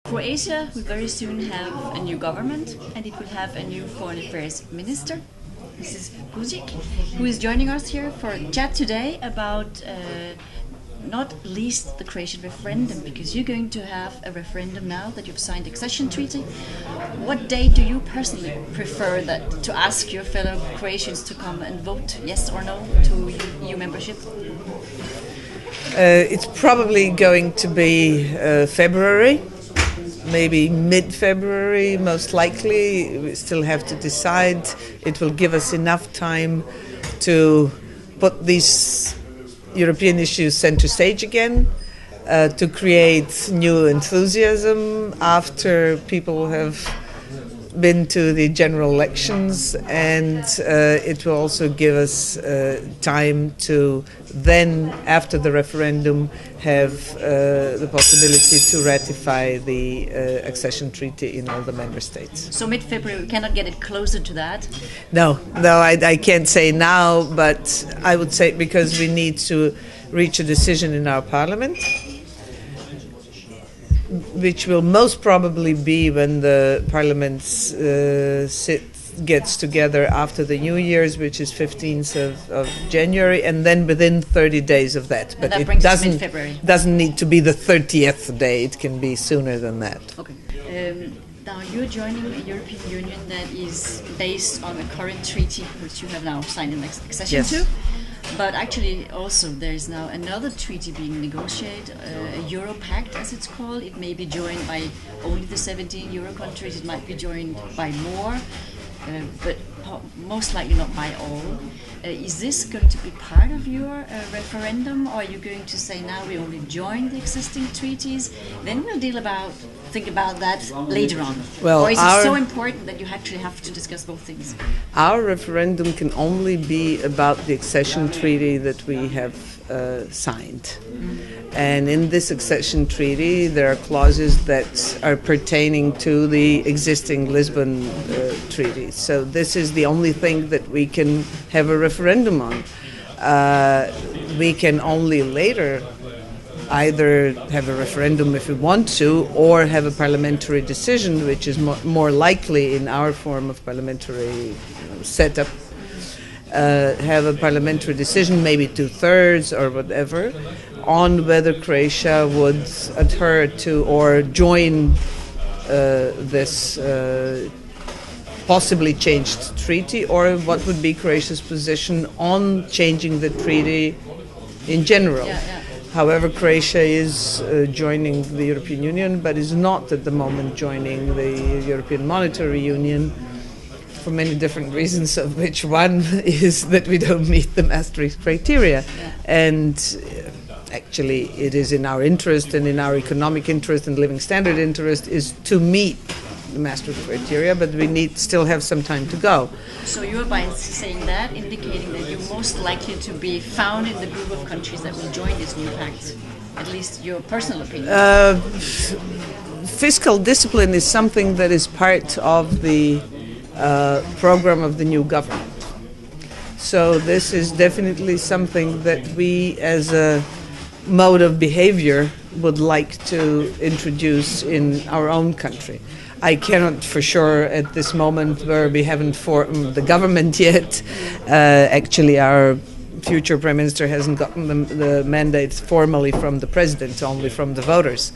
Croatia will very soon have a new government, and it will have a new foreign affairs minister, Mrs. Pusić, who is joining us here for a chat today about not least the Croatian referendum, because you're going to have a referendum now that you've signed the accession treaty. What day do you personally prefer that to ask your fellow Croatians to come and vote yes or no to EU membership? It's probably going to be February, maybe mid-February, most likely. We still have to decide. It will give us enough time to put these European issues center stage again, to create new enthusiasm after people have been to the general elections, and it will also give us time to then, after the referendum, have the possibility to ratify the accession treaty in all the member states. So mid-February, we cannot get it closer to that? No, I can't say now, but I would say because we need to reach a decision in our parliament, which will most probably be when the parliament gets together after the New Year's, which is 15th of January, and then within 30 days of that. But that brings us mid-February. Doesn't need to be the 30th day. It can be sooner than that. Okay. Now you're joining a European Union that is based on the current treaty, which you have now signed an accession to. But actually also there is now another treaty being negotiated, a Euro Pact as it's called. It may be joined by only the 17 Euro countries, it might be joined by more, but most likely not by all. Is this going to be part of your referendum, or are you going to say now we only join the existing treaties, then we'll think about that later on? Well, or is it so important that you actually have to discuss both things? Our referendum can only be about the accession treaty that we have signed. And in this accession treaty, there are clauses that are pertaining to the existing Lisbon treaty. So this is the only thing that we can have a referendum on. We can only later either have a referendum if we want to, or have a parliamentary decision, which is more likely in our form of parliamentary setup. Have a parliamentary decision, maybe 2/3 or whatever, on whether Croatia would adhere to or join this possibly changed treaty, or what would be Croatia's position on changing the treaty in general. However, Croatia is joining the European Union, but is not at the moment joining the European Monetary Union, for many different reasons, of which one is that we don't meet the Maastricht criteria. And actually it is in our interest and in our economic interest and living standard interest is to meet the Maastricht criteria, but we still have some time to go. So you're by saying that, indicating that you're most likely to be found in the group of countries that will join this new pact, at least your personal opinion? Fiscal discipline is something that is part of the program of the new government. So this is definitely something that we as a mode of behavior would like to introduce in our own country. I cannot for sure at this moment, where we haven't formed the government yet. Actually, our future Prime Minister hasn't gotten the mandate formally from the President, only from the voters.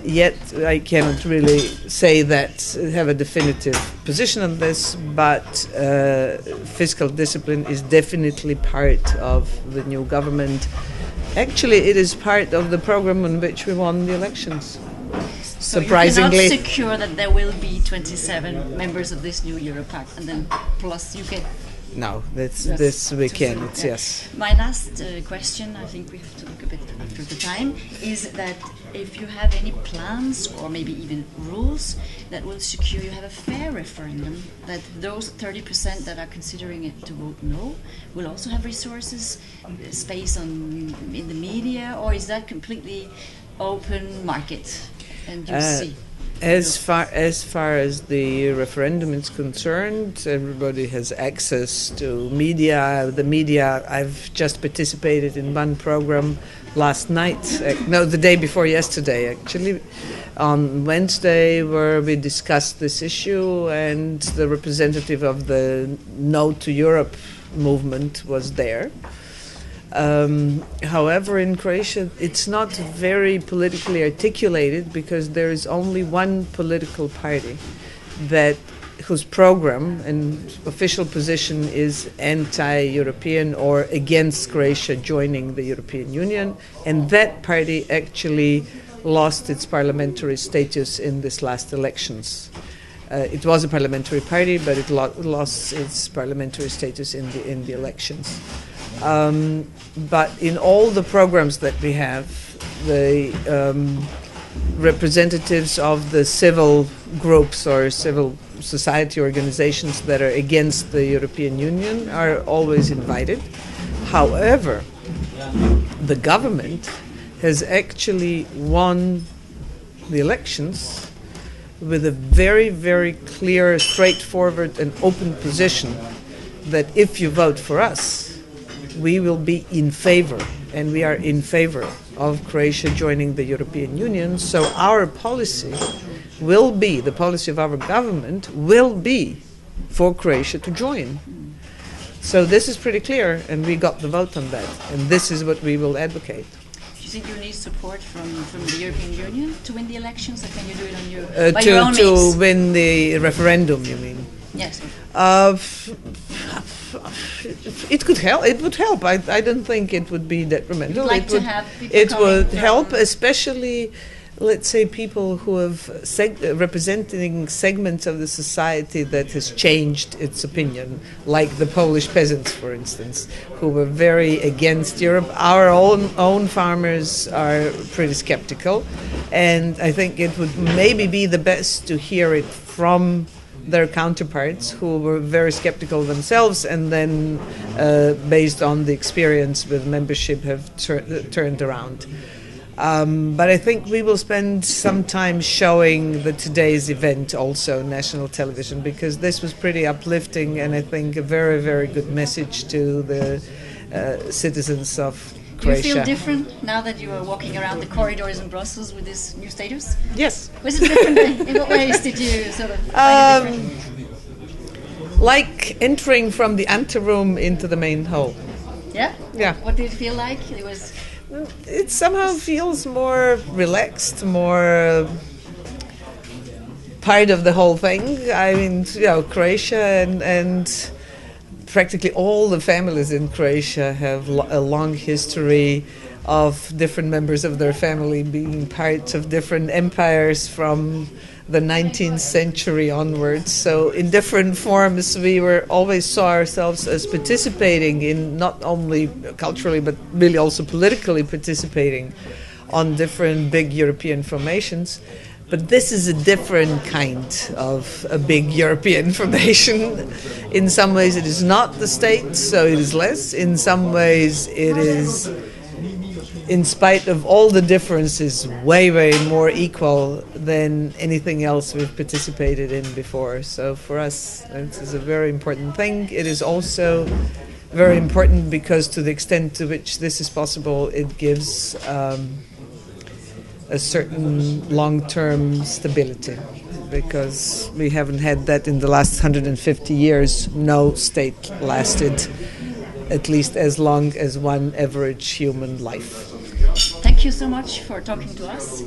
Yet I cannot really say that, have a definitive position on this, but fiscal discipline is definitely part of the new government. Actually, it is part of the program on which we won the elections. So surprisingly, you cannot secure that there will be 27 members of this new Euro Pact, and then plus UK. No, this we can. It's yes. My last question, I think we have to look a bit after the time, is that if you have any plans or maybe even rules that will secure you have a fair referendum, that those 30% that are considering it to vote no will also have resources, space in the media, or is that completely open market? And you see. As far as the referendum is concerned, everybody has access to media. The media, I've just participated in one program last night, the day before yesterday actually, on Wednesday, where we discussed this issue, and the representative of the No to Europe movement was there. However, in Croatia, it's not very politically articulated because there is only one political party whose program and official position is anti-European or against Croatia joining the European Union, and that party actually lost its parliamentary status in this last elections. It was a parliamentary party, but it lost its parliamentary status in the elections. But in all the programs that we have, the representatives of the civil groups or civil society organizations that are against the European Union are always invited. However, the government has actually won the elections with a very, very clear, straightforward and open position that if you vote for us, we will be in favor, and we are in favor of Croatia joining the European Union. So our policy will be, the policy of our government will be for Croatia to join. So this is pretty clear, and we got the vote on that, and this is what we will advocate. Do you think you need support from the European Union to win the elections, or can you do it on your own means? To win the referendum, you mean? Yes. It could help. It would help. I don't think it would be detrimental. It would help, especially, let's say, people who have representing segments of the society that has changed its opinion, like the Polish peasants, for instance, who were very against Europe. Our own farmers are pretty skeptical, and I think it would maybe be the best to hear it from their counterparts who were very skeptical themselves, and then based on the experience with membership have turned around. But I think we will spend some time showing today's event also on national television, because this was pretty uplifting and I think a very, very good message to the citizens of Croatia. Do you feel different now that you are walking around the corridors in Brussels with this new status? Yes. Was it different? In what ways did you sort of find it different? Like entering from the anteroom into the main hall. Yeah? Yeah. What did it feel like? It somehow feels more relaxed, more part of the whole thing. I mean, Croatia and practically all the families in Croatia have a long history of different members of their family being part of different empires from the 19th century onwards. So in different forms we always saw ourselves as participating in, not only culturally but really also politically participating on different big European formations. But this is a different kind of a big European formation. In some ways it is not the state, so it is less. In some ways it is, in spite of all the differences, way, way more equal than anything else we've participated in before. So for us, this is a very important thing. It is also very important because to the extent to which this is possible, it gives a certain long-term stability, because we haven't had that in the last 150 years. No state lasted at least as long as one average human life. Thank you so much for talking to us.